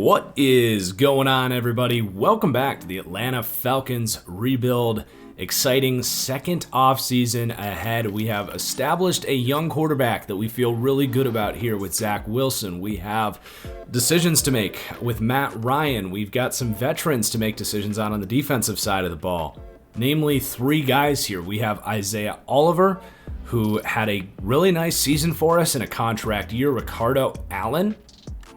What is going on, everybody? Welcome back to the Atlanta Falcons rebuild. Exciting second offseason ahead. We have established a young quarterback that we feel really good about here with Zach Wilson. We have decisions to make with Matt Ryan. We've got some veterans to make decisions on the defensive side of the ball. Namely, three guys here. We have Isaiah Oliver, who had a really nice season for us in a contract year. Ricardo Allen,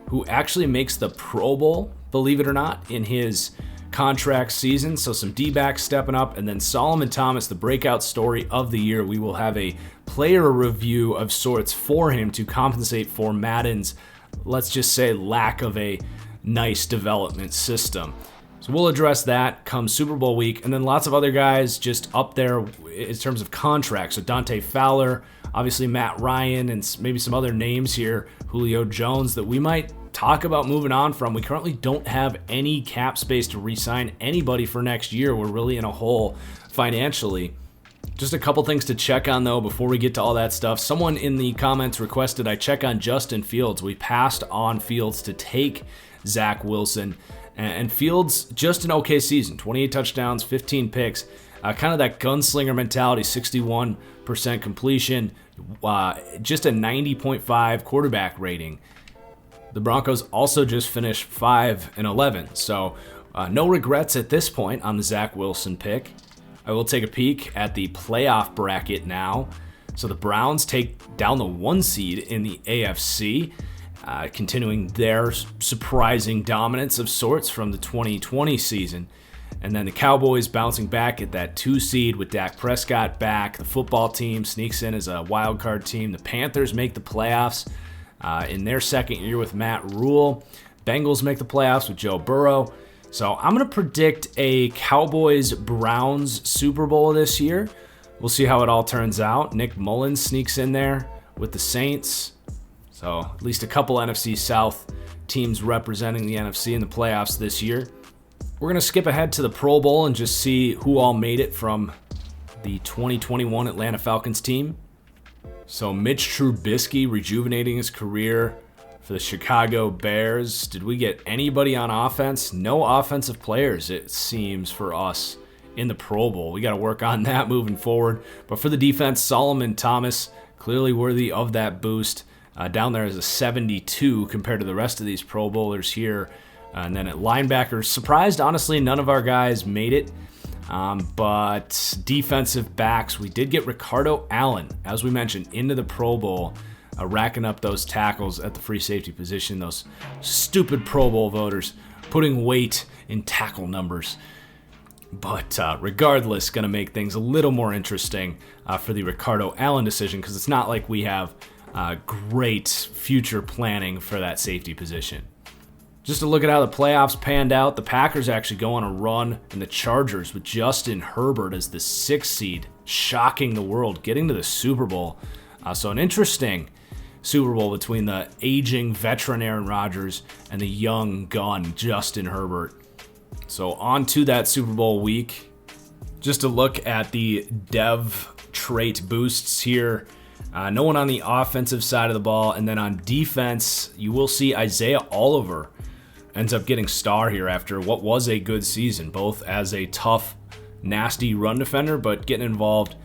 who actually makes the Pro Bowl, believe it or not, in his contract season. So some D-backs stepping up. And then Solomon Thomas, the breakout story of the year. We will have a player review of sorts for him to compensate for Madden's, let's just say, lack of a nice development system. So we'll address that come Super Bowl week. And then lots of other guys just up there in terms of contracts. So Dante Fowler, obviously Matt Ryan, and maybe some other names here, Julio Jones, that we might talk about moving on from. We currently don't have any cap space to re-sign anybody for next year. We're really in a hole financially. Just a couple things to check on, though, before we get to all that stuff. Someone in the comments requested I check on Justin Fields. We passed on Fields to take Zach Wilson. And Fields, just an okay season. 28 touchdowns, 15 picks. Kind of that gunslinger mentality, 61% completion, just a 90.5 quarterback rating. The Broncos also just finished 5-11, so no regrets at this point on the Zach Wilson pick. I will take a peek at the playoff bracket now. So the Browns take down the 1 seed in the AFC, continuing their surprising dominance of sorts from the 2020 season. And then the Cowboys bouncing back at that 2 seed with Dak Prescott back. The football team sneaks in as a wild card team. The Panthers make the playoffs in their second year with Matt Rule. Bengals make the playoffs with Joe Burrow. So I'm going to predict a Cowboys-Browns Super Bowl this year. We'll see how it all turns out. Nick Mullens sneaks in there with the Saints. So at least a couple NFC South teams representing the NFC in the playoffs this year. We're going to skip ahead to the Pro Bowl and just see who all made it from the 2021 Atlanta Falcons team. So Mitch Trubisky rejuvenating his career for the Chicago Bears. Did we get anybody on offense? No offensive players, it seems, for us in the Pro Bowl. We got to work on that moving forward. But for the defense, Solomon Thomas, clearly worthy of that boost. Down there as a 72 compared to the rest of these Pro Bowlers here. And then at linebackers, surprised, honestly, none of our guys made it. But defensive backs, we did get Ricardo Allen, as we mentioned, into the Pro Bowl, racking up those tackles at the free safety position. Those stupid Pro Bowl voters putting weight in tackle numbers. But regardless, going to make things a little more interesting for the Ricardo Allen decision, because it's not like we have great future planning for that safety position. Just to look at how the playoffs panned out, the Packers actually go on a run, and the Chargers with Justin Herbert as the 6th seed, shocking the world, getting to the Super Bowl. So an interesting Super Bowl between the aging veteran Aaron Rodgers and the young gun Justin Herbert. So on to that Super Bowl week. Just to look at the dev trait boosts here. No one on the offensive side of the ball. And then on defense, you will see Isaiah Oliver ends up getting star here after what was a good season, both as a tough, nasty run defender, but getting involved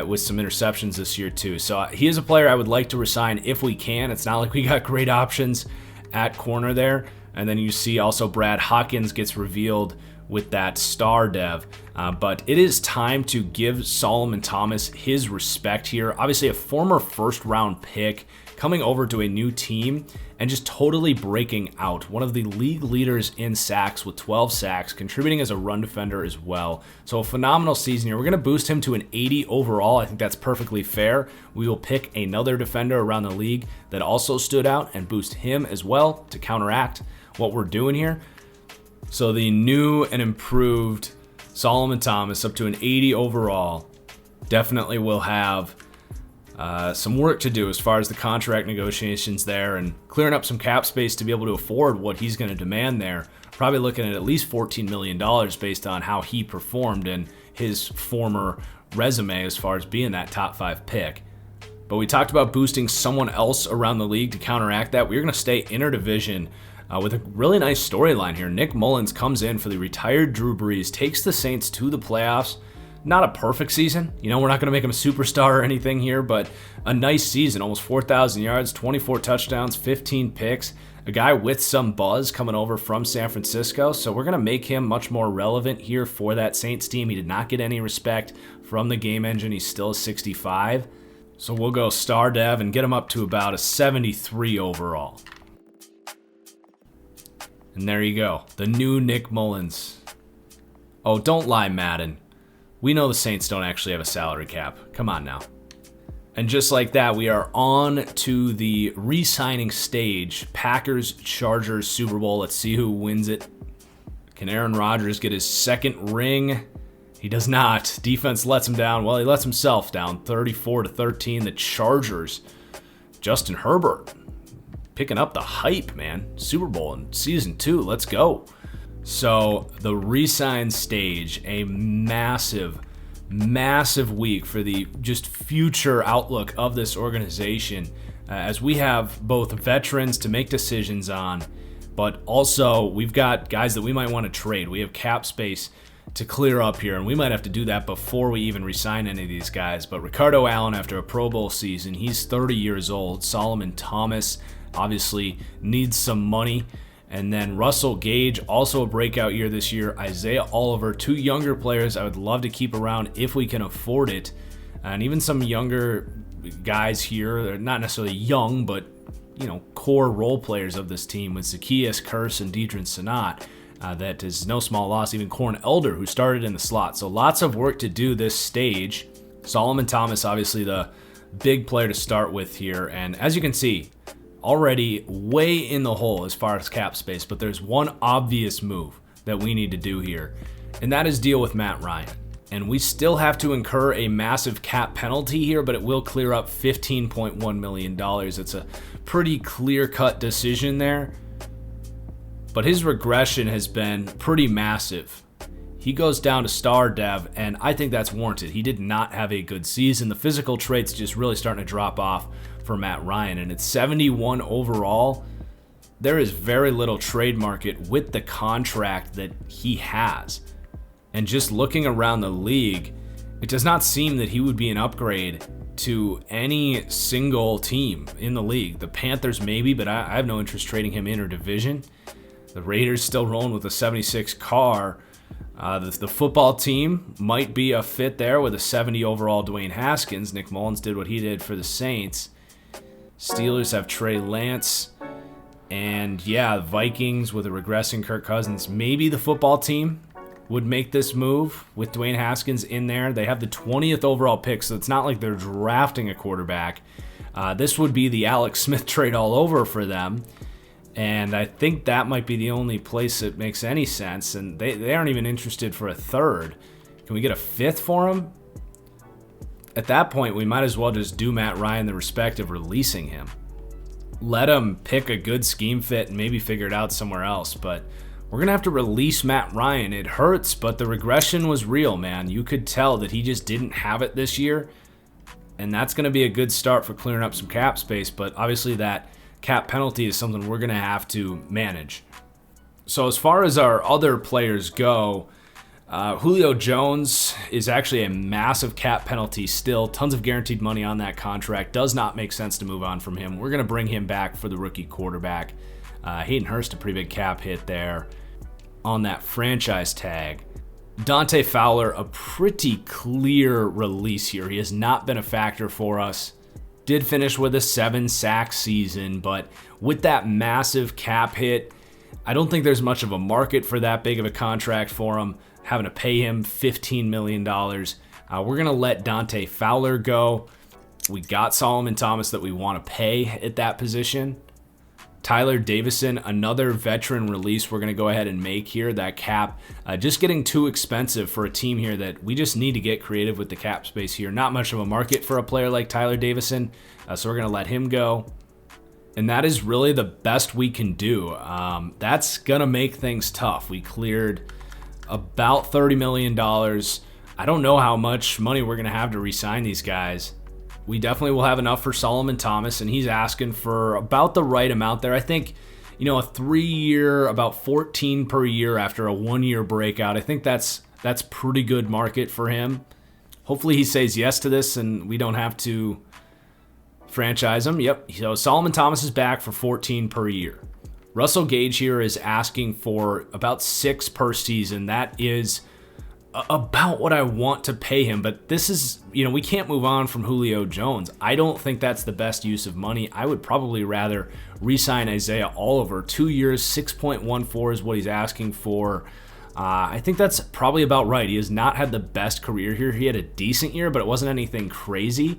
with some interceptions this year too. So he is a player I would like to resign if we can. It's not like we got great options at corner there. And then you see also Brad Hawkins gets revealed with that star dev. But it is time to give Solomon Thomas his respect here. Obviously a former first-round pick coming over to a new team and just totally breaking out. One of the league leaders in sacks with 12 sacks, contributing as a run defender as well. So a phenomenal season here. We're going to boost him to an 80 overall. I think that's perfectly fair. We will pick another defender around the league that also stood out and boost him as well to counteract what we're doing here. So the new and improved Solomon Thomas up to an 80 overall definitely will have some work to do as far as the contract negotiations there and clearing up some cap space to be able to afford what he's going to demand there. Probably looking at least $14 million based on how he performed and his former resume as far as being that top 5 pick. But we talked about boosting someone else around the league to counteract that. We're going to stay interdivision with a really nice storyline here. Nick Mullens comes in for the retired Drew Brees, takes the Saints to the playoffs. Not a perfect season. We're not going to make him a superstar or anything here, but a nice season. Almost 4,000 yards, 24 touchdowns, 15 picks. A guy with some buzz coming over from San Francisco, so we're going to make him much more relevant here for that Saints team. He did not get any respect from the game engine. He's still a 65. So we'll go star dev and get him up to about a 73 overall. And there you go, the new Nick Mullens. Oh, don't lie, Madden. We know the Saints don't actually have a salary cap. Come on now. And just like that, we are on to the re-signing stage. Packers-Chargers Super Bowl. Let's see who wins it. Can Aaron Rodgers get his second ring? He does not. Defense lets him down. Well, he lets himself down 34-13. The Chargers. Justin Herbert picking up the hype, man. Super Bowl in season 2. Let's go. So the re-sign stage, a massive week for the just future outlook of this organization, as we have both veterans to make decisions on, but also we've got guys that we might want to trade. We have cap space to clear up here, and we might have to do that before we even re-sign any of these guys. But Ricardo Allen, after a Pro Bowl season, he's 30 years old. Solomon Thomas obviously needs some money. And then Russell Gage, also a breakout year this year. Isaiah Oliver, 2 younger players I would love to keep around if we can afford it. And even some younger guys here, they're not necessarily young, but core role players of this team with Zacchaeus, Curse, and Deidrin Sanat. That is no small loss. Even Corn Elder, who started in the slot. So lots of work to do this stage. Solomon Thomas, obviously the big player to start with here. And as you can see, already way in the hole as far as cap space, but there's one obvious move that we need to do here, and that is deal with Matt Ryan. And we still have to incur a massive cap penalty here, but it will clear up $15.1 million. It's a pretty clear-cut decision there, but his regression has been pretty massive. He goes down to star dev, and I think that's warranted. He did not have a good season. The physical traits just really starting to drop off for Matt Ryan, and it's 71 overall. There is very little trade market with the contract that he has. And just looking around the league, it does not seem that he would be an upgrade to any single team in the league. The Panthers maybe, but I have no interest trading him inter-division. The Raiders still rolling with a 76 car. The football team might be a fit there with a 70 overall Dwayne Haskins. Nick Mullens did what he did for the Saints. Steelers have Trey Lance. And the Vikings with a regressing Kirk Cousins. Maybe the football team would make this move with Dwayne Haskins in there. They have the 20th overall pick, so it's not like they're drafting a quarterback. This would be the Alex Smith trade all over for them. And I think that might be the only place that makes any sense. And they aren't even interested for a third. Can we get a 5th for him? At that point, we might as well just do Matt Ryan the respect of releasing him. Let him pick a good scheme fit and maybe figure it out somewhere else. But we're going to have to release Matt Ryan. It hurts, but the regression was real, man. You could tell that he just didn't have it this year. And that's going to be a good start for clearing up some cap space. But obviously that cap penalty is something we're going to have to manage. So as far as our other players go, Julio Jones is actually a massive cap penalty still. Tons of guaranteed money on that contract. Does not make sense to move on from him. We're going to bring him back for the rookie quarterback. Hayden Hurst, a pretty big cap hit there on that franchise tag. Dante Fowler, a pretty clear release here. He has not been a factor for us. Did finish with a 7-sack season, but with that massive cap hit, I don't think there's much of a market for that big of a contract for him, having to pay him $15 million. We're going to let Dante Fowler go. We got Solomon Thomas that we want to pay at that position. Tyler Davison, another veteran release we're going to go ahead and make here. That cap just getting too expensive for a team here that we just need to get creative with the cap space here. Not much of a market for a player like Tyler Davison, so we're going to let him go. And that is really the best we can do. That's going to make things tough. We cleared about $30 million. I don't know how much money we're going to have to re-sign these guys. We definitely will have enough for Solomon Thomas, and he's asking for about the right amount there. I think, a 3-year, about 14 per year after a 1-year breakout. I think that's pretty good market for him. Hopefully he says yes to this and we don't have to franchise him. Yep. So Solomon Thomas is back for 14 per year. Russell Gage here is asking for about 6 per season. That is about what I want to pay him, but this is, we can't move on from Julio Jones. I don't think that's the best use of money. I would probably rather re-sign Isaiah Oliver. 2 years, 6.14 is what he's asking for. I think that's probably about right. He has not had the best career here. He had a decent year, but it wasn't anything crazy.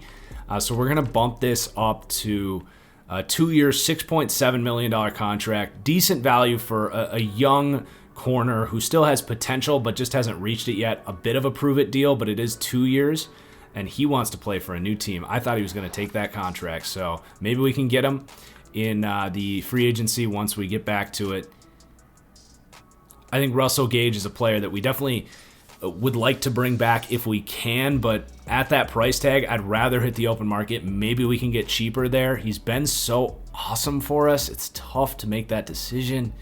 So we're going to bump this up to a 2-year, $6.7 million contract. Decent value for a young corner who still has potential but just hasn't reached it yet. A bit of a prove-it deal, but it is 2 years, and he wants to play for a new team. I thought he was going to take that contract, so maybe we can get him in the free agency once we get back to it. I think Russell Gage is a player that we definitely would like to bring back if we can, but at that price tag, I'd rather hit the open market. Maybe we can get cheaper there. He's been so awesome for us. It's tough to make that decision,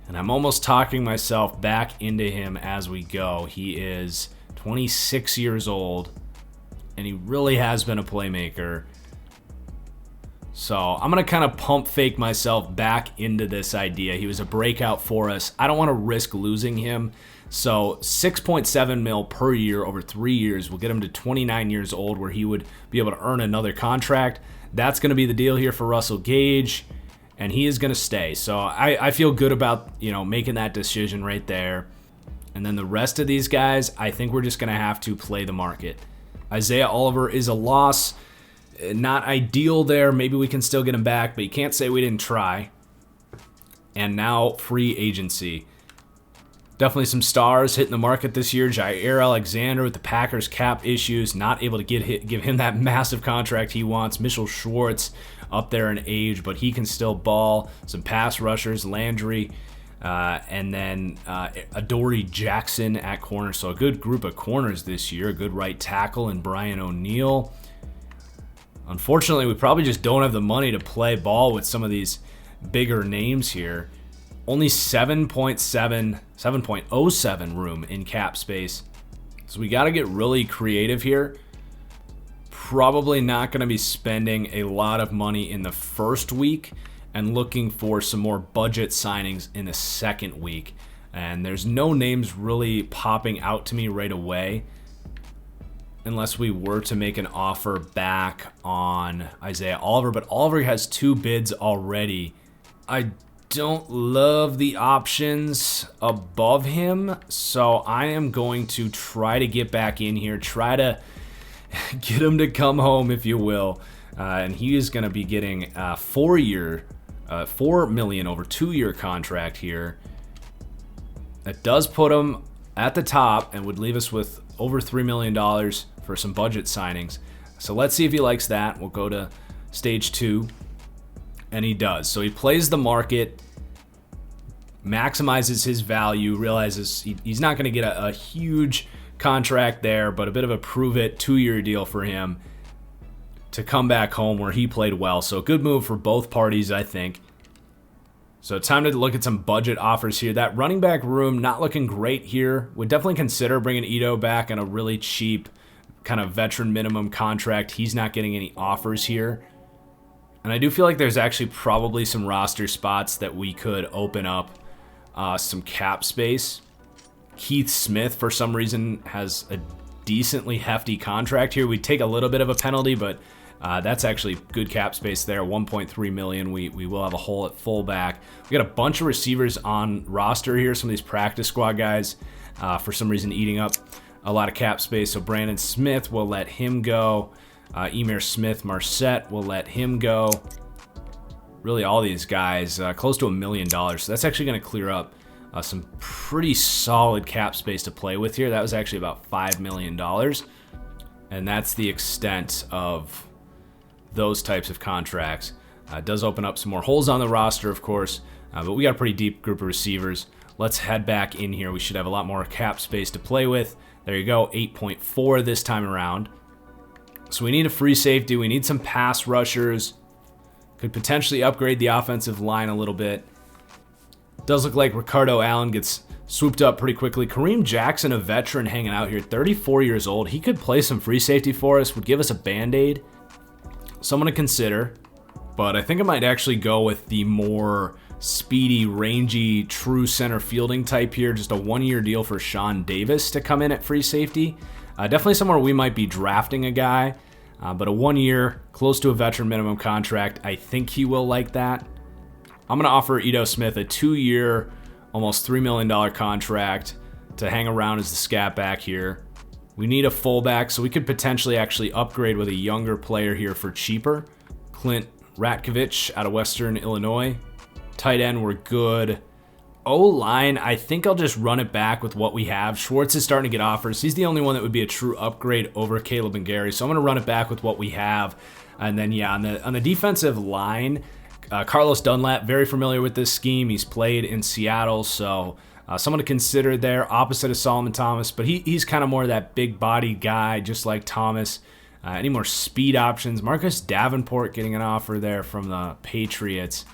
and I'm almost talking myself back into him as we go. He is 26 years old, and he really has been a playmaker. So I'm going to kind of pump fake myself back into this idea. He was a breakout for us. I don't want to risk losing him. So 6.7 mil per year over 3 years will get him to 29 years old, where he would be able to earn another contract. That's going to be the deal here for Russell Gage, and he is going to stay. So I feel good about making that decision right there. And then the rest of these guys, I think we're just going to have to play the market. Isaiah Oliver is a loss. Not ideal there. Maybe we can still get him back, but you can't say we didn't try. And now free agency. Definitely some stars hitting the market this year. Jair Alexander with the Packers cap issues, not able to give him that massive contract he wants. Mitchell Schwartz up there in age, but he can still ball. Some pass rushers, Landry, and then Adoree Jackson at corner. So a good group of corners this year. A good right tackle in Brian O'Neill. Unfortunately, we probably just don't have the money to play ball with some of these bigger names here. Only 7.07 room in cap space. So we got to get really creative here. Probably not going to be spending a lot of money in the first week and looking for some more budget signings in the second week. And there's no names really popping out to me right away, unless we were to make an offer back on Isaiah Oliver. But Oliver has 2 bids already. I don't love the options above him, so I am going to try to get back in here, try to get him to come home, if you will. And he is going to be getting a 4 million over 2-year contract here. That does put him at the top and would leave us with over $3 million for some budget signings. So let's see if he likes that. We'll go to stage 2, and he does. So he plays the market, maximizes his value, realizes he's not going to get a huge contract there, but a bit of a prove-it 2-year deal for him to come back home where he played well. So a good move for both parties, I think. So time to look at some budget offers here. That running back room not looking great here. Would definitely consider bringing Ito back on a really cheap kind of veteran minimum contract. He's not getting any offers here. And I do feel like there's actually probably some roster spots that we could open up some cap space. Keith Smith, for some reason, has a decently hefty contract here. We take a little bit of a penalty, but that's actually good cap space there. 1.3 million. We will have a hole at fullback. We got a bunch of receivers on roster here. Some of these practice squad guys, for some reason, eating up a lot of cap space. So Brandon Smith, will let him go. Emir Smith-Marset, will let him go. Really, all these guys, close to $1 million. So that's actually going to clear up some pretty solid cap space to play with here. That was actually about $5 million. And that's the extent of those types of contracts. It does open up some more holes on the roster, of course, but we got a pretty deep group of receivers. Let's head back in here. We should have a lot more cap space to play with. There you go, 8.4 this time around. So we need a free safety. We need some pass rushers. Could potentially upgrade the offensive line a little bit. Does look like Ricardo Allen gets swooped up pretty quickly. Kareem Jackson, a veteran hanging out here, 34 years old. He could play some free safety for us, would give us a Band-Aid. Someone to consider, but I think I might actually go with the more speedy, rangy, true center fielding type here. Just a 1-year deal for Sean Davis to come in at free safety. Definitely somewhere we might be drafting a guy, but a 1-year, close to a veteran minimum contract. I think he will like that. I'm going to offer Ito Smith a 2-year, almost $3 million contract to hang around as the scat back here. We need a fullback, so we could potentially actually upgrade with a younger player here for cheaper. Clint Ratkovich out of Western Illinois. Tight end, we're good. O-line, I think I'll just run it back with what we have. Schwartz is starting to get offers. He's the only one that would be a true upgrade over Caleb and Gary, so I'm going to run it back with what we have. And then, yeah, on the defensive line, Carlos Dunlap, very familiar with this scheme. He's played in Seattle, so someone to consider there, opposite of Solomon Thomas, but he's kind of more that big-bodied guy, just like Thomas. Any more speed options? Marcus Davenport getting an offer there from the Patriots.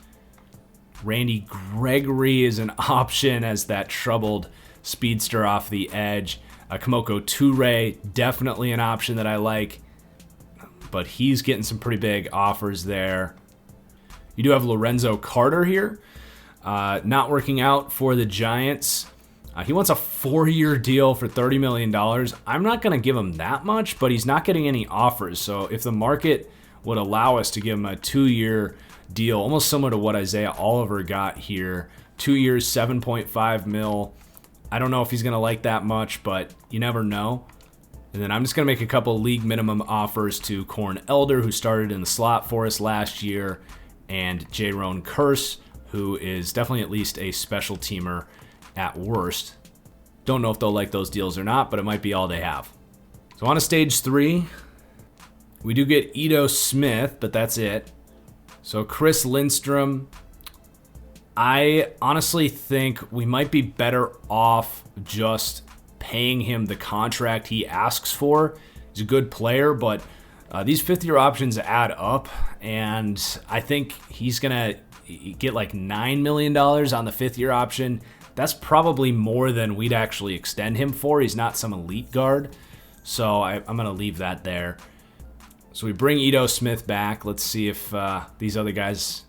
Randy Gregory is an option as that troubled speedster off the edge. Kamoko Toure, definitely an option that I like, but he's getting some pretty big offers there. You do have Lorenzo Carter here, not working out for the Giants. He wants a 4-year deal for $30 million. I'm not going to give him that much, but he's not getting any offers. So if the market would allow us to give him a 2-year deal, almost similar to what Isaiah Oliver got here, 2 years, $7.5 million. I don't know if he's going to like that much, but you never know. And then I'm just going to make a couple league minimum offers to Corn Elder, who started in the slot for us last year, and Jaron Curse, who is definitely at least a special teamer at worst. Don't know if they'll like those deals or not, but it might be all they have. So on to stage 3, we do get Ito Smith, but that's it. So Chris Lindstrom, I honestly think we might be better off just paying him the contract he asks for. He's a good player, but these 5th-year options add up, and I think he's going to get like $9 million on the 5th-year option. That's probably more than we'd actually extend him for. He's not some elite guard, so I'm going to leave that there. So we bring Ito Smith back. Let's see if these other guys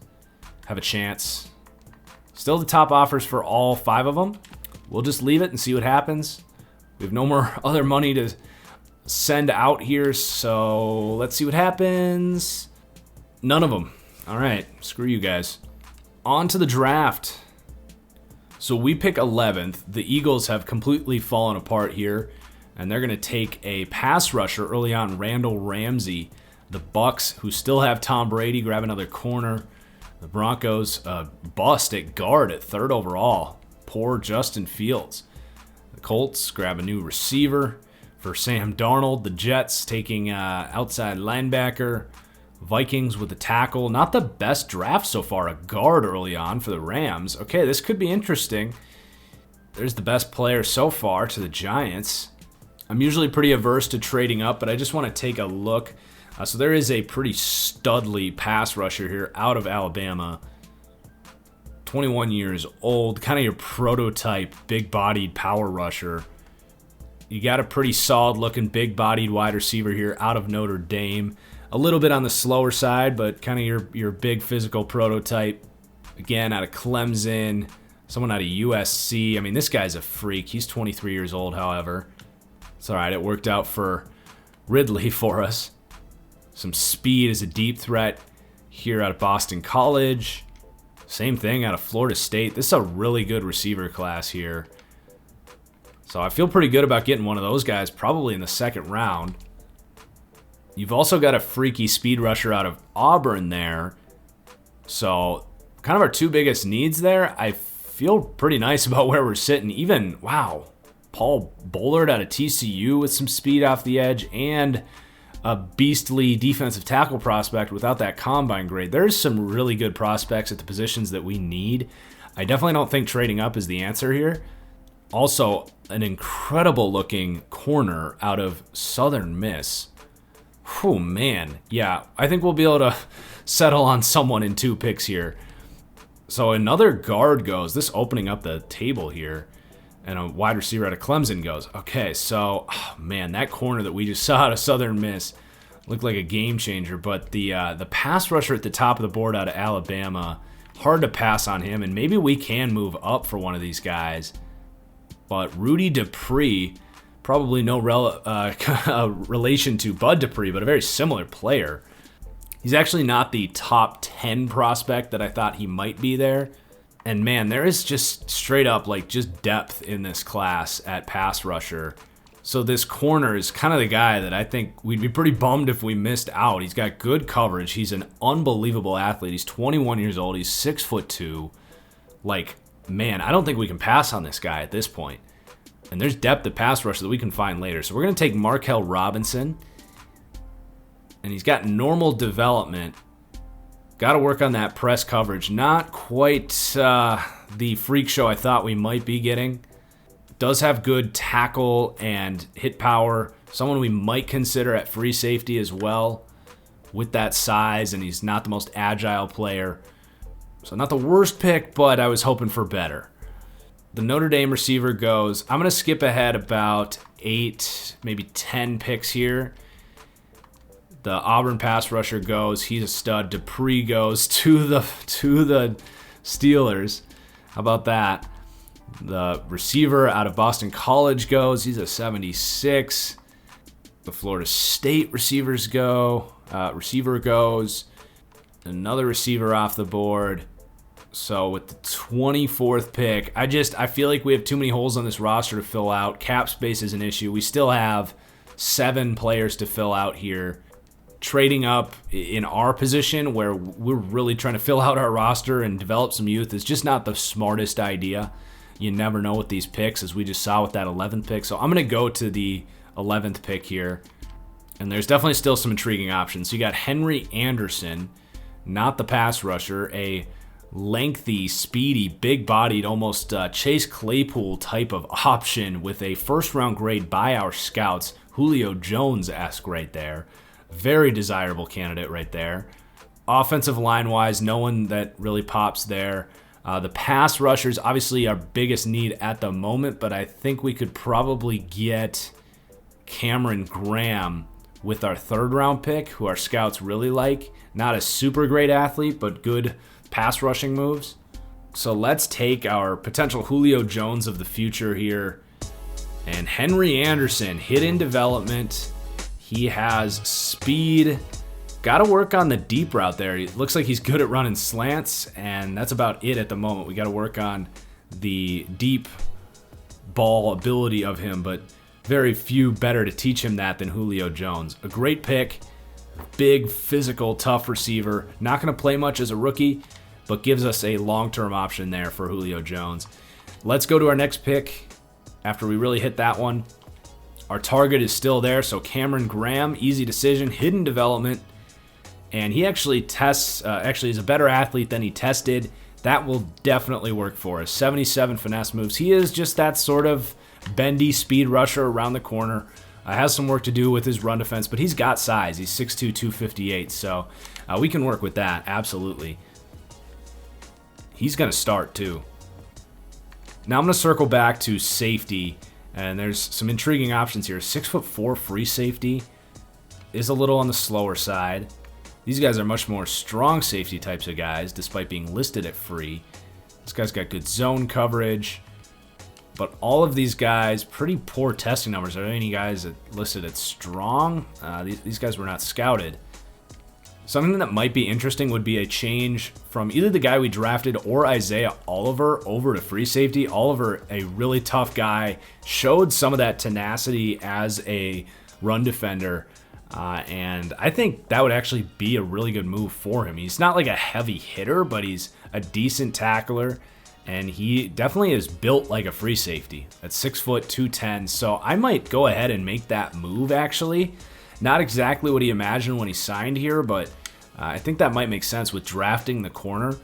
have a chance. Still the top offers for all 5 of them. We'll just leave it and see what happens. We have no more other money to send out here, so let's see what happens. None of them. All right, screw you guys. On to the draft. So we pick 11th. The Eagles have completely fallen apart here, and they're going to take a pass rusher early on, Randall Ramsey. The Bucks, who still have Tom Brady, grab another corner. The Broncos bust at guard at 3rd overall. Poor Justin Fields. The Colts grab a new receiver for Sam Darnold. The Jets taking outside linebacker. Vikings with a tackle. Not the best draft so far. A guard early on for the Rams. Okay, this could be interesting. There's the best player so far to the Giants. I'm usually pretty averse to trading up, but I just want to take a look. So there is a pretty studly pass rusher here out of Alabama. 21 years old. Kind of your prototype big-bodied power rusher. You got a pretty solid-looking big-bodied wide receiver here out of Notre Dame. A little bit on the slower side, but kind of your big physical prototype. Again, out of Clemson, someone out of USC. I mean, this guy's a freak. He's 23 years old, however. It's all right. It worked out for Ridley for us. Some speed as a deep threat here out of Boston College. Same thing out of Florida State. This is a really good receiver class here. So I feel pretty good about getting one of those guys probably in the 2nd round. You've also got a freaky speed rusher out of Auburn there. So kind of our 2 biggest needs there. I feel pretty nice about where we're sitting. Even, wow, Paul Bullard out of TCU with some speed off the edge and a beastly defensive tackle prospect without that combine grade. There's some really good prospects at the positions that we need. I definitely don't think trading up is the answer here. Also, an incredible looking corner out of Southern Miss. Oh man, yeah, I think we'll be able to settle on someone in 2 picks here. So another guard goes. This opening up the table here. And a wide receiver out of Clemson goes. Okay, so, oh man, that corner that we just saw out of Southern Miss looked like a game changer. But the pass rusher at the top of the board out of Alabama, hard to pass on him. And maybe we can move up for one of these guys. But Rudy Dupree, probably no relation to Bud Dupree, but a very similar player. He's actually not the top 10 prospect that I thought he might be there. And man, there is just straight up just depth in this class at pass rusher. So this corner is kind of the guy that I think we'd be pretty bummed if we missed out. He's got good coverage. He's an unbelievable athlete. He's 21 years old. He's 6'2". Man, I don't think we can pass on this guy at this point. And there's depth at pass rusher that we can find later. So we're going to take Markel Robinson. And he's got normal development. Got to work on that press coverage. Not quite the freak show I thought we might be getting. Does have good tackle and hit power. Someone we might consider at free safety as well with that size, and he's not the most agile player. So not the worst pick, but I was hoping for better. The Notre Dame receiver goes. I'm going to skip ahead about 8, maybe 10 picks here. The Auburn pass rusher goes. He's a stud. Dupree goes to the Steelers. How about that? The receiver out of Boston College goes. He's a 76. The Florida State receiver goes. Another receiver off the board. So with the 24th pick, I feel like we have too many holes on this roster to fill out. Cap space is an issue. We still have 7 players to fill out here. Trading up in our position where we're really trying to fill out our roster and develop some youth is just not the smartest idea. You never know with these picks, as we just saw with that 11th pick. So I'm going to go to the 11th pick here. And there's definitely still some intriguing options. So you got Henry Anderson, not the pass rusher, a lengthy, speedy, big-bodied, almost Chase Claypool type of option with a first-round grade by our scouts. Julio Jones-esque right there. Very desirable candidate right there. Offensive line-wise, no one that really pops there. The pass rushers, obviously our biggest need at the moment, but I think we could probably get Cameron Graham with our 3rd-round pick, who our scouts really like. Not a super great athlete, but good pass rushing moves. So let's take our potential Julio Jones of the future here. And Henry Anderson, hidden development. He has speed. Got to work on the deep route there. It looks like he's good at running slants, and that's about it at the moment. We got to work on the deep ball ability of him, but very few better to teach him that than Julio Jones. A great pick, big, physical, tough receiver. Not going to play much as a rookie, but gives us a long-term option there for Julio Jones. Let's go to our next pick after we really hit that one. Our target is still there, so Cameron Graham, easy decision, hidden development. And he actually tests, is a better athlete than he tested. That will definitely work for us. 77 finesse moves. He is just that sort of bendy speed rusher around the corner. Has some work to do with his run defense, but he's got size. He's 6'2", 258, so we can work with that, absolutely. He's going to start, too. Now I'm going to circle back to safety, and there's some intriguing options here. 6'4" free safety is a little on the slower side. These guys are much more strong safety types of guys, despite being listed at free. This guy's got good zone coverage. But all of these guys, pretty poor testing numbers. Are there any guys that listed at strong? These guys were not scouted. Something that might be interesting would be a change from either the guy we drafted or Isaiah Oliver over to free safety. Oliver, a really tough guy, showed some of that tenacity as a run defender. And I think that would actually be a really good move for him. He's not like a heavy hitter, but he's a decent tackler. And he definitely is built like a free safety at 6 foot 210. So I might go ahead and make that move, actually. Not exactly what he imagined when he signed here, but I think that might make sense with drafting the corner.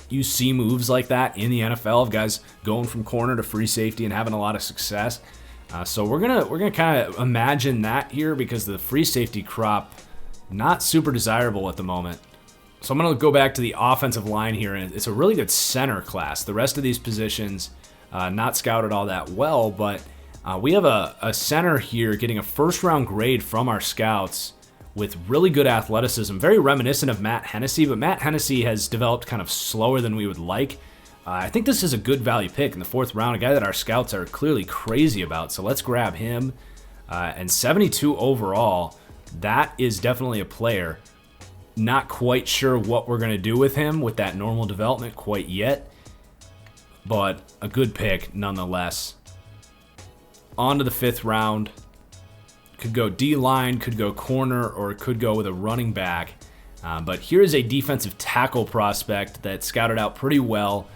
You see moves like that in the NFL of guys going from corner to free safety and having a lot of success. So we're gonna kind of imagine that here, because the free safety crop not super desirable at the moment. So I'm going to go back to the offensive line here, and it's a really good center class. The rest of these positions not scouted all that well, but we have a center here getting a first-round grade from our scouts with really good athleticism, very reminiscent of Matt Hennessy, but Matt Hennessy has developed kind of slower than we would like. I think this is a good value pick in the 4th round, a guy that our scouts are clearly crazy about, so let's grab him. And 72 overall, that is definitely a player. Not quite sure what we're going to do with him with that normal development quite yet, but a good pick nonetheless. On to the 5th round. Could go D-line, could go corner, or it could go with a running back. But here is a defensive tackle prospect that scouted out pretty well.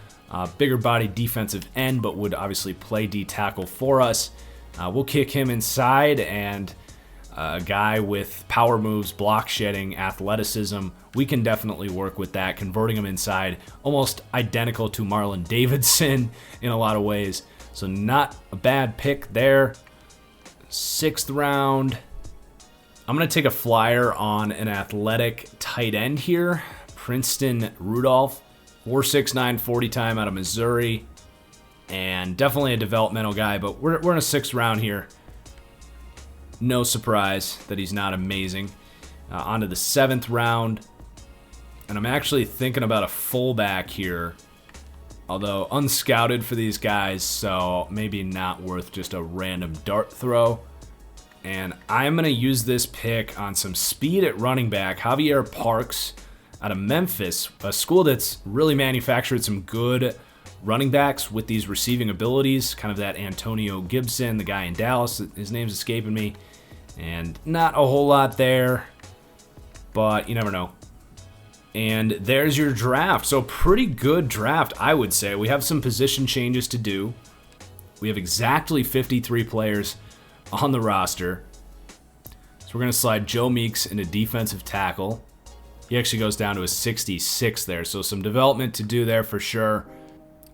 Bigger body defensive end, but would obviously play D-tackle for us. We'll kick him inside, and a guy with power moves, block shedding, athleticism, we can definitely work with that, converting him inside, almost identical to Marlon Davidson in a lot of ways. So not a bad pick there. 6th round, I'm going to take a flyer on an athletic tight end here, Princeton Rudolph, 4.69 40 time out of Missouri, and definitely a developmental guy, but we're in a 6th round here. No surprise that he's not amazing. On to the 7th round. And I'm actually thinking about a fullback here. Although unscouted for these guys, so maybe not worth just a random dart throw. And I'm going to use this pick on some speed at running back. Javier Parks out of Memphis, a school that's really manufactured some good running backs with these receiving abilities. Kind of that Antonio Gibson, the guy in Dallas. His name's escaping me. And not a whole lot there, but you never know. And there's your draft. So pretty good draft, I would say. We have some position changes to do. We have exactly 53 players on the roster. So we're going to slide Joe Meeks into defensive tackle. He actually goes down to a 66 there, so some development to do there for sure.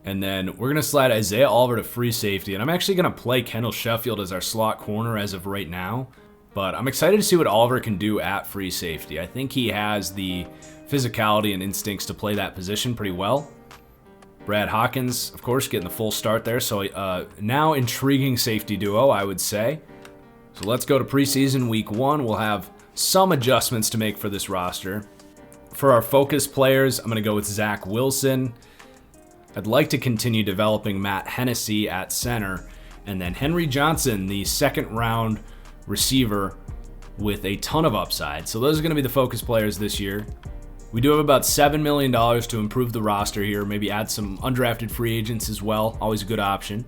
And then we're going to slide Isaiah Oliver to free safety. And I'm actually going to play Kendall Sheffield as our slot corner as of right now. But I'm excited to see what Oliver can do at free safety. I think he has the physicality and instincts to play that position pretty well. Brad Hawkins, of course, getting the full start there. So now intriguing safety duo, I would say. So let's go to preseason week 1. We'll have some adjustments to make for this roster. For our focus players, I'm going to go with Zach Wilson. I'd like to continue developing Matt Hennessy at center. And then Henry Johnson, the 2nd round receiver with a ton of upside. So those are going to be the focus players this year. We do have about $7 million to improve the roster here, maybe add some undrafted free agents as well, always a good option.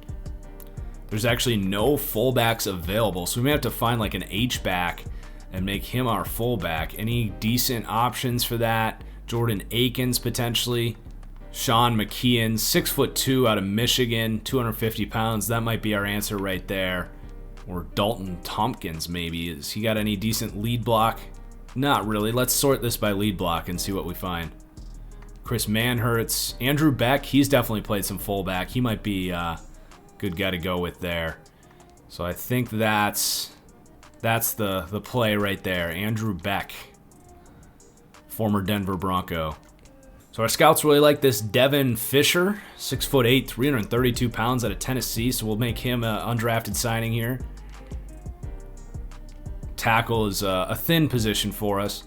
There's actually no fullbacks available, so we may have to find like an H-back and make him our fullback. Any decent options for that? Jordan Akins potentially. Sean McKeon, 6'2" out of Michigan, 250 pounds. That might be our answer right there. Or Dalton Tompkins, maybe. Has he got any decent lead block? Not really. Let's sort this by lead block and see what we find. Chris Manhertz. Andrew Beck, he's definitely played some fullback. He might be a good guy to go with there. So I think that's the play right there. Andrew Beck, former Denver Bronco. So our scouts really like this Devin Fisher, 6'8", 332 pounds out of Tennessee. So we'll make him an undrafted signing here. Tackle is a thin position for us.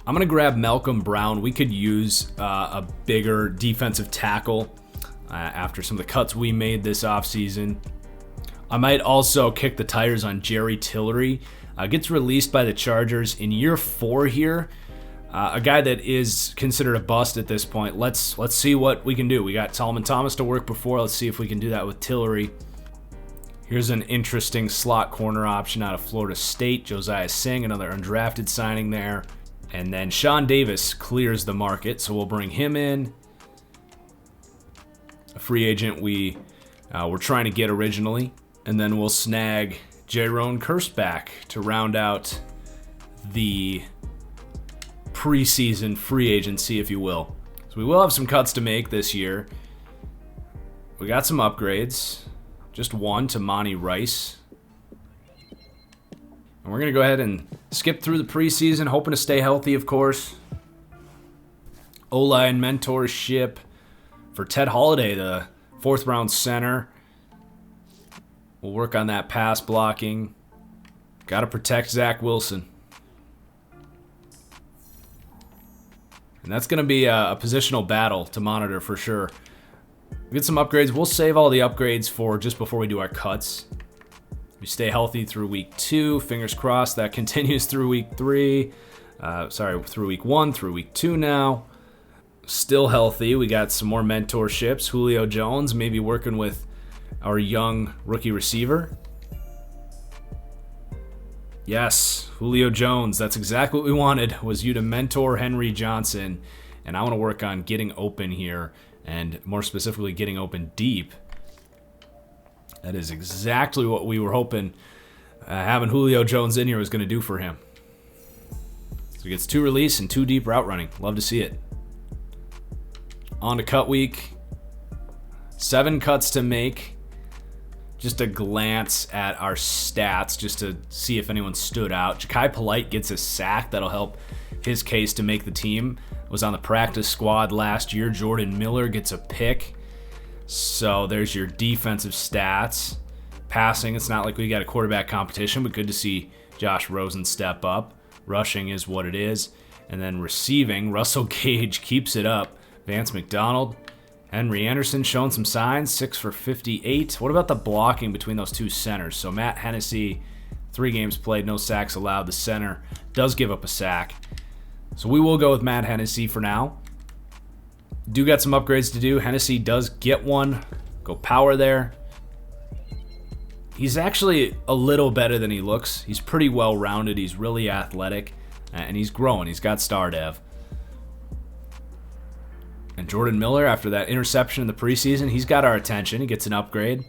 I'm going to grab Malcolm Brown. We could use a bigger defensive tackle after some of the cuts we made this offseason. I might also kick the tires on Jerry Tillery. Gets released by the Chargers in year 4 here. A guy that is considered a bust at this point. Let's see what we can do. We got Solomon Thomas to work before. Let's see if we can do that with Tillery. Here's an interesting slot corner option out of Florida State. Josiah Singh, another undrafted signing there. And then Sean Davis clears the market, so we'll bring him in. A free agent we were trying to get originally. And then we'll snag Jaron Kearse back to round out the preseason free agency, if you will. So we will have some cuts to make this year. We got some upgrades. Just one to Monty Rice. And we're going to go ahead and skip through the preseason, hoping to stay healthy, of course. OLine mentorship for Ted Holiday, the 4th round center. We'll work on that pass blocking. Got to protect Zach Wilson. And that's going to be a positional battle to monitor for sure. We'll get some upgrades. We'll save all the upgrades for just before we do our cuts. We stay healthy through week 2. Fingers crossed that continues through week 3. Through week 1, through week 2 now. Still healthy. We got some more mentorships. Julio Jones, maybe working with our young rookie receiver. Yes, Julio Jones. That's exactly what we wanted, was you to mentor Henry Johnson. And I want to work on getting open here, and more specifically getting open deep. That is exactly what we were hoping having Julio Jones in here was going to do for him. So he gets 2 release and 2 deep route running. Love to see it. On to cut week. 7 cuts to make. Just a glance at our stats just to see if anyone stood out. Ja'Kai Polite gets a sack. That'll help his case to make the team. Was on the practice squad last year. Jordan Miller gets a pick. So there's your defensive stats. Passing, it's not like we got a quarterback competition, but good to see Josh Rosen step up. Rushing is what it is. And then receiving, Russell Gage keeps it up. Vance McDonald. Henry Anderson showing some signs, 6 for 58. What about the blocking between those 2 centers? So Matt Hennessy, 3 games played, no sacks allowed. The center does give up a sack. So we will go with Matt Hennessy for now. Do got some upgrades to do. Hennessy does get one. Go power there. He's actually a little better than he looks. He's pretty well-rounded. He's really athletic. And he's growing. He's got star dev. And Jordan Miller, after that interception in the preseason, he's got our attention. He gets an upgrade.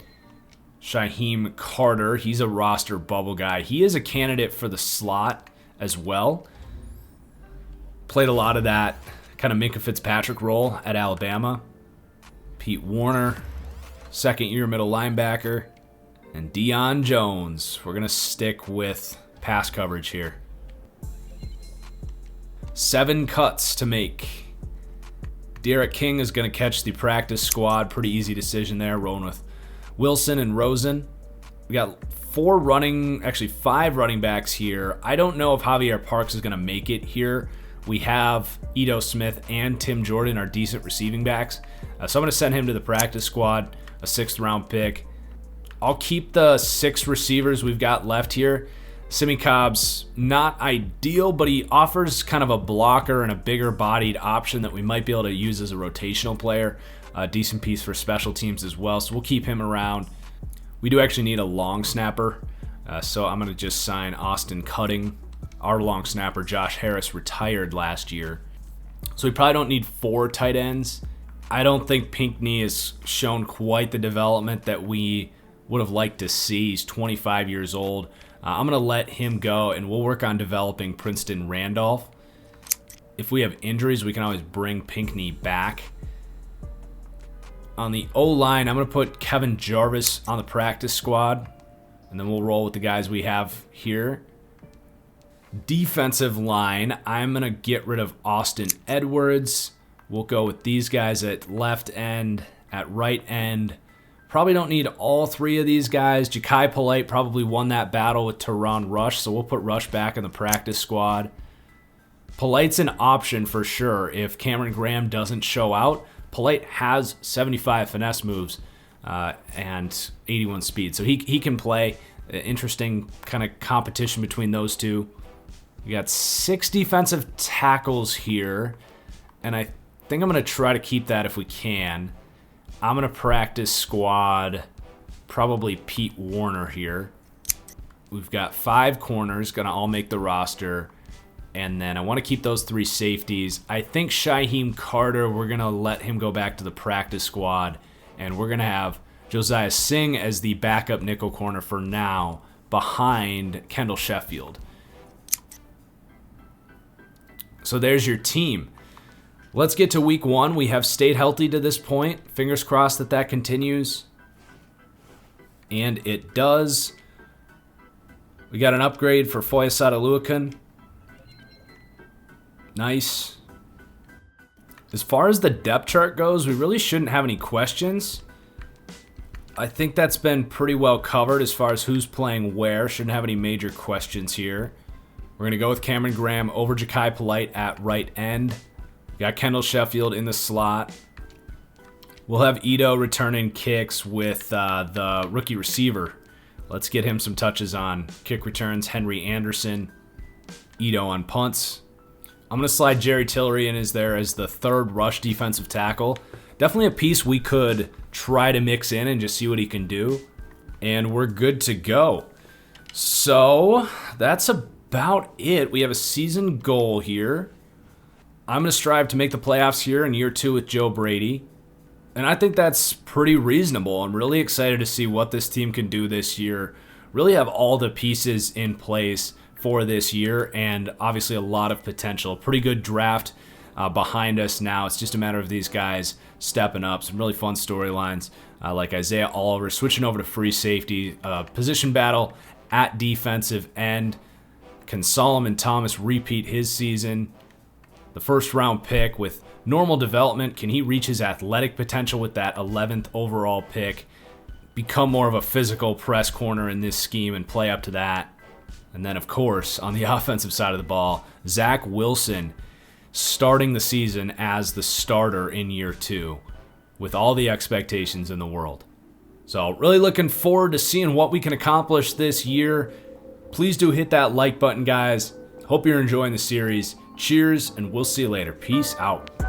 Shaheem Carter, he's a roster bubble guy. He is a candidate for the slot as well. Played a lot of that kind of Minka Fitzpatrick role at Alabama. Pete Warner, second-year middle linebacker. And Deion Jones. We're going to stick with pass coverage here. 7 cuts to make. Derek King is going to catch the practice squad. Pretty easy decision there, rolling with Wilson and Rosen. We got 5 running backs here. I don't know if Javier Parks is going to make it here. We have Ito Smith and Tim Jordan are decent receiving backs. So I'm going to send him to the practice squad, a 6th round pick. I'll keep the 6 receivers we've got left here. Simi Cobb's not ideal, but he offers kind of a blocker and a bigger bodied option that we might be able to use as a rotational player. A decent piece for special teams as well, so we'll keep him around. We do actually need a long snapper, so I'm going to just sign Austin Cutting. Our long snapper, Josh Harris, retired last year. So we probably don't need 4 tight ends. I don't think Pinckney has shown quite the development that we would have liked to see. He's 25 years old. I'm going to let him go, and we'll work on developing Princeton Randolph. If we have injuries, we can always bring Pinckney back. On the O-line, I'm going to put Kevin Jarvis on the practice squad, and then we'll roll with the guys we have here. Defensive line, I'm going to get rid of Austin Edwards. We'll go with these guys at left end, at right end. Probably don't need all 3 of these guys. Ja'Kai Polite probably won that battle with Teron Rush, so we'll put Rush back in the practice squad. Polite's an option for sure if Cameron Graham doesn't show out. Polite has 75 finesse moves and 81 speed, so he can play. Interesting kind of competition between those two. We got 6 defensive tackles here, and I think I'm going to try to keep that if we can. I'm going to practice squad probably Pete Warner here. We've got 5 corners, going to all make the roster. And then I want to keep those 3 safeties. I think Shaheem Carter, we're going to let him go back to the practice squad. And we're going to have Josiah Singh as the backup nickel corner for now, behind Kendall Sheffield. So there's your team. Let's get to week 1. We have stayed healthy to this point. Fingers crossed that that continues. And it does. We got an upgrade for Foyesade Aluakan. Nice. As far as the depth chart goes, we really shouldn't have any questions. I think that's been pretty well covered as far as who's playing where. Shouldn't have any major questions here. We're going to go with Cameron Graham over Ja'Kai Polite at right end. We got Kendall Sheffield in the slot. We'll have Ito returning kicks with the rookie receiver. Let's get him some touches on kick returns. Henry Anderson. Ito on punts. I'm going to slide Jerry Tillery in as the third rush defensive tackle. Definitely a piece we could try to mix in and just see what he can do. And we're good to go. So that's about it. We have a season goal here. I'm going to strive to make the playoffs here in year 2 with Joe Brady. And I think that's pretty reasonable. I'm really excited to see what this team can do this year. Really have all the pieces in place for this year, and obviously a lot of potential. Pretty good draft behind us now. It's just a matter of these guys stepping up. Some really fun storylines like Isaiah Oliver switching over to free safety. Position battle at defensive end. Can Solomon Thomas repeat his season? The first round pick with normal development. Can he reach his athletic potential with that 11th overall pick? Become more of a physical press corner in this scheme and play up to that. And then, of course, on the offensive side of the ball, Zach Wilson starting the season as the starter in year 2 with all the expectations in the world. So really looking forward to seeing what we can accomplish this year. Please do hit that like button, guys. Hope you're enjoying the series. Cheers, and we'll see you later. Peace out.